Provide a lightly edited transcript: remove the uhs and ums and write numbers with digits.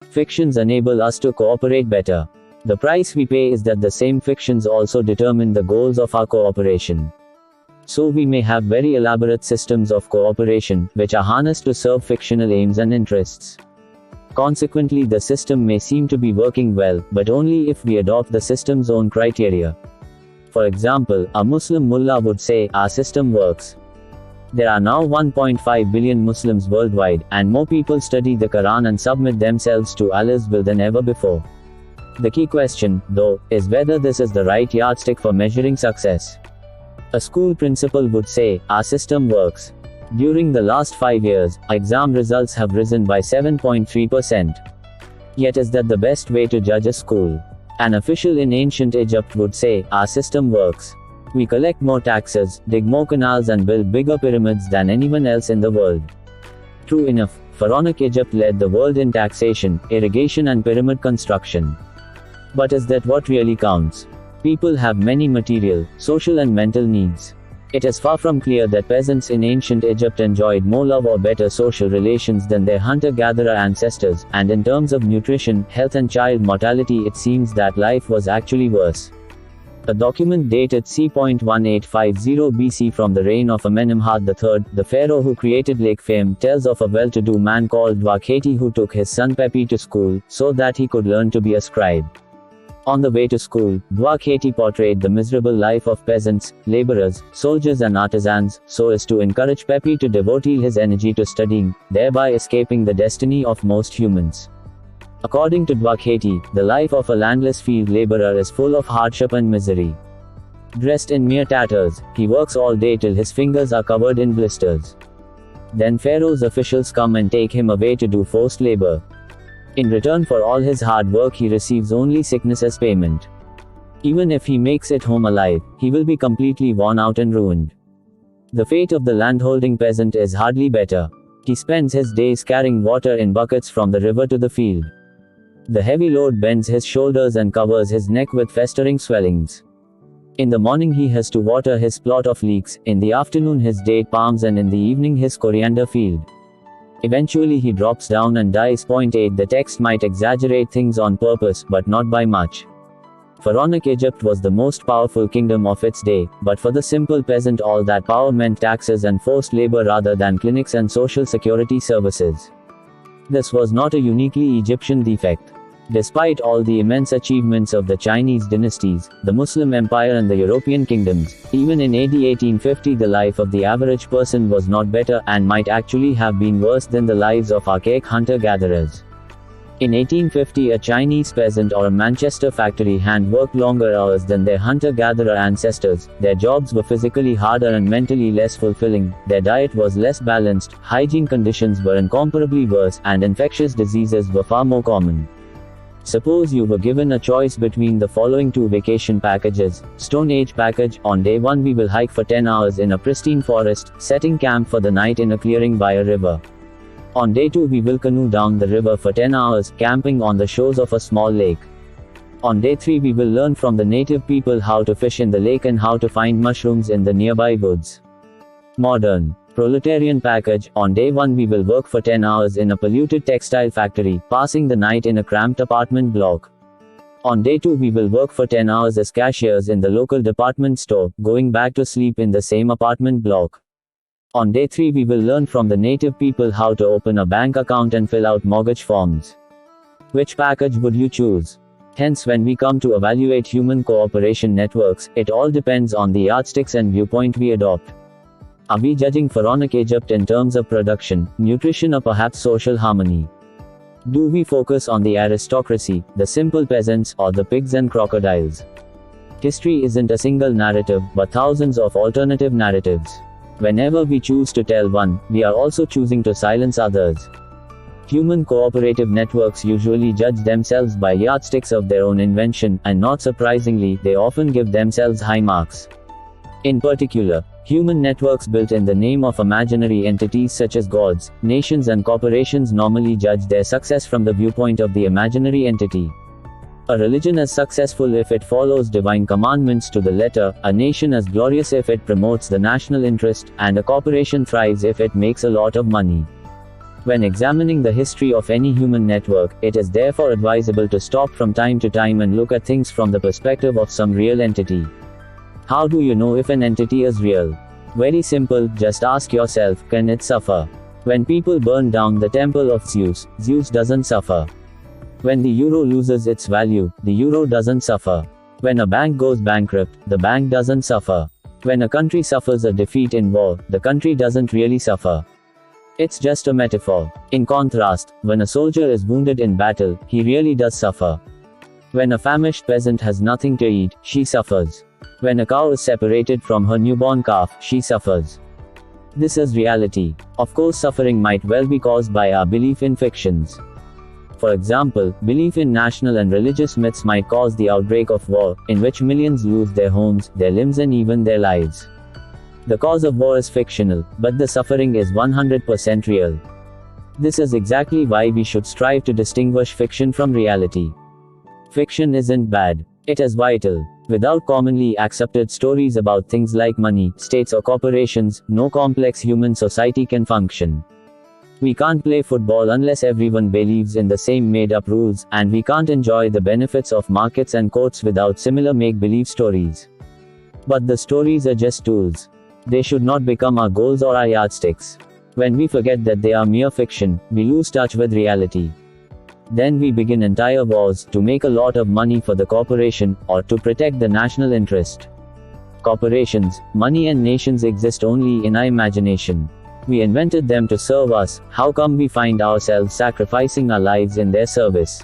Fictions enable us to cooperate better. The price we pay is that the same fictions also determine the goals of our cooperation. So we may have very elaborate systems of cooperation, which are harnessed to serve fictional aims and interests. Consequently, the system may seem to be working well, but only if we adopt the system's own criteria. For example, a Muslim mullah would say, "Our system works. There are now 1.5 billion Muslims worldwide, and more people study the Quran and submit themselves to Allah's will than ever before." The key question, though, is whether this is the right yardstick for measuring success. A school principal would say, "Our system works. During the last 5 years, exam results have risen by 7.3%. Yet is that the best way to judge a school?" An official in ancient Egypt would say, "Our system works. We collect more taxes, dig more canals and build bigger pyramids than anyone else in the world." True enough, pharaonic Egypt led the world in taxation, irrigation and pyramid construction. But is that what really counts? People have many material, social and mental needs. It is far from clear that peasants in ancient Egypt enjoyed more love or better social relations than their hunter-gatherer ancestors, and in terms of nutrition, health and child mortality it seems that life was actually worse. A document dated c.1850 BC from the reign of Amenemhat III, the pharaoh who created Lake Fame, tells of a well-to-do man called Dwakheti who took his son Pepi to school, so that he could learn to be a scribe. On the way to school, Dwakheti portrayed the miserable life of peasants, laborers, soldiers and artisans, so as to encourage Pepi to devote his energy to studying, thereby escaping the destiny of most humans. According to Dwakheti, the life of a landless field laborer is full of hardship and misery. Dressed in mere tatters, he works all day till his fingers are covered in blisters. Then Pharaoh's officials come and take him away to do forced labor. In return for all his hard work he receives only sickness as payment. Even if he makes it home alive, he will be completely worn out and ruined. The fate of the landholding peasant is hardly better. He spends his days carrying water in buckets from the river to the field. The heavy load bends his shoulders and covers his neck with festering swellings. In the morning he has to water his plot of leeks, in the afternoon his date palms and in the evening his coriander field. Eventually he drops down and dies. 8 The text might exaggerate things on purpose, but not by much. Pharaonic Egypt was the most powerful kingdom of its day, but for the simple peasant all that power meant taxes and forced labor rather than clinics and social security services. This was not a uniquely Egyptian defect. Despite all the immense achievements of the Chinese dynasties, the Muslim Empire and the European kingdoms, even in AD 1850 the life of the average person was not better, and might actually have been worse than the lives of archaic hunter-gatherers. In 1850 a Chinese peasant or a Manchester factory hand worked longer hours than their hunter-gatherer ancestors, their jobs were physically harder and mentally less fulfilling, their diet was less balanced, hygiene conditions were incomparably worse, and infectious diseases were far more common. Suppose you were given a choice between the following 2 vacation packages. Stone Age package: on day 1 we will hike for 10 hours in a pristine forest, setting camp for the night in a clearing by a river. On day 2 we will canoe down the river for 10 hours, camping on the shores of a small lake. On day 3 we will learn from the native people how to fish in the lake and how to find mushrooms in the nearby woods. Modern Proletarian package: on day 1 we will work for 10 hours in a polluted textile factory, passing the night in a cramped apartment block. On day 2 we will work for 10 hours as cashiers in the local department store, going back to sleep in the same apartment block. On day 3 we will learn from the native people how to open a bank account and fill out mortgage forms. Which package would you choose? Hence, when we come to evaluate human cooperation networks, it all depends on the yardsticks and viewpoint we adopt. Are we judging pharaonic Egypt in terms of production, nutrition or perhaps social harmony? Do we focus on the aristocracy, the simple peasants, or the pigs and crocodiles? History isn't a single narrative, but thousands of alternative narratives. Whenever we choose to tell one, we are also choosing to silence others. Human cooperative networks usually judge themselves by yardsticks of their own invention, and not surprisingly, they often give themselves high marks. In particular, human networks built in the name of imaginary entities such as gods, nations and corporations normally judge their success from the viewpoint of the imaginary entity. A religion is successful if it follows divine commandments to the letter, a nation is glorious if it promotes the national interest, and a corporation thrives if it makes a lot of money. When examining the history of any human network, it is therefore advisable to stop from time to time and look at things from the perspective of some real entity. How do you know if an entity is real? Very simple, just ask yourself, can it suffer? When people burn down the temple of Zeus, Zeus doesn't suffer. When the euro loses its value, the euro doesn't suffer. When a bank goes bankrupt, the bank doesn't suffer. When a country suffers a defeat in war, the country doesn't really suffer. It's just a metaphor. In contrast, when a soldier is wounded in battle, he really does suffer. When a famished peasant has nothing to eat, she suffers. When a cow is separated from her newborn calf, she suffers. This is reality. Of course, suffering might well be caused by our belief in fictions. For example, belief in national and religious myths might cause the outbreak of war, in which millions lose their homes, their limbs and even their lives. The cause of war is fictional, but the suffering is 100% real. This is exactly why we should strive to distinguish fiction from reality. Fiction isn't bad. It is vital. Without commonly accepted stories about things like money, states or corporations, no complex human society can function. We can't play football unless everyone believes in the same made-up rules, and we can't enjoy the benefits of markets and courts without similar make-believe stories. But the stories are just tools. They should not become our goals or our yardsticks. When we forget that they are mere fiction, we lose touch with reality. Then we begin entire wars, to make a lot of money for the corporation, or to protect the national interest. Corporations, money and nations exist only in our imagination. We invented them to serve us. How come we find ourselves sacrificing our lives in their service?